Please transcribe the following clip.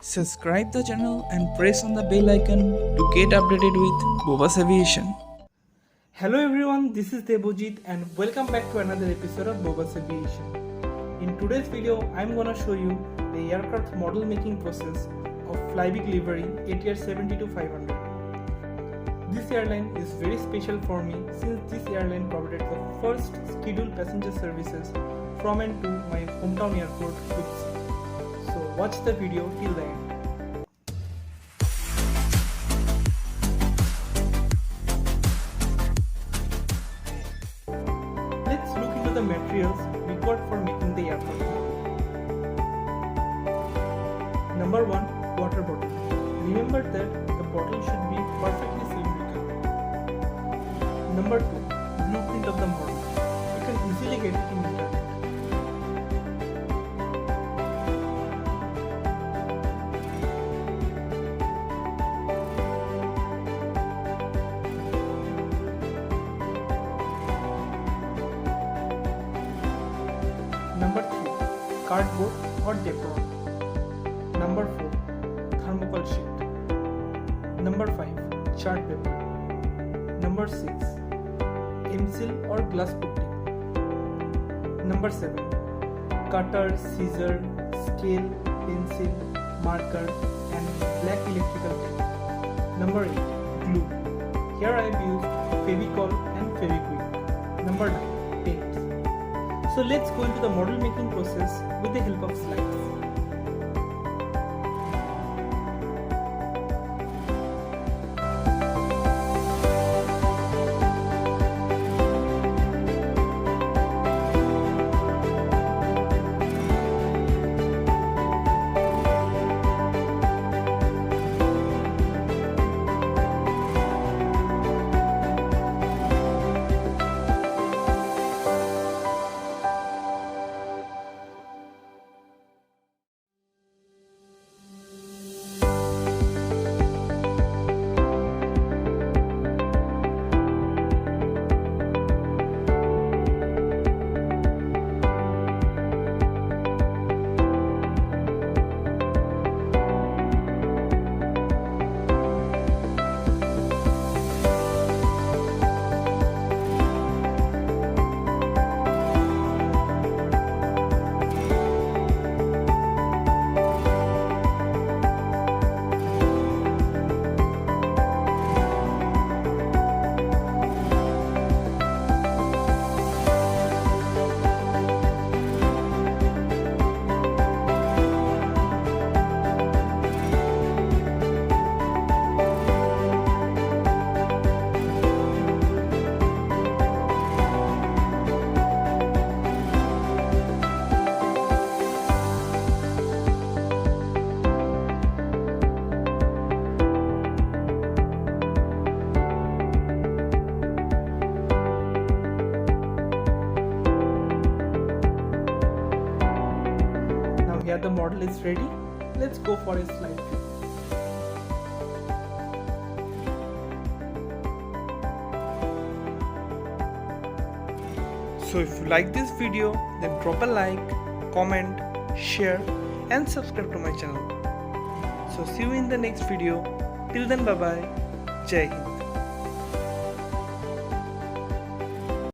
Subscribe the channel and press on the bell icon to get updated with Boebus Aviation. Hello everyone, this is Debojit and welcome back to another episode of Boebus Aviation. In today's video, I'm gonna show you the aircraft model making process of Flybig livery ATR 72-500. This airline is very special for me since this airline provided the first scheduled passenger services from and to my hometown airport, Boebus. So watch the video till the end. Let's look into the materials required for making the aircraft model. Number 1. Water bottle. Remember that the bottle should be perfectly cylindrical. Number 2. Blueprint of the model. You can easily get it in internet. Number 3. Cardboard or Teflon. Number 4. Thermocol sheet. Number 5. Chart paper. Number 6. M-seal or glass putty. Number 7. Cutter, scissor, scale, pencil, marker and black electrical tape. Number 8. Glue. Here I have used Fevicol and Fevikwik. Number 9. Paints. So let's go into the model making process with the help of slides. Here the model is ready. Let's go for a slide view. So if you like this video, then drop a like, comment, share and subscribe to my channel. So see you in the next video. Till then, bye bye. Jai Hind.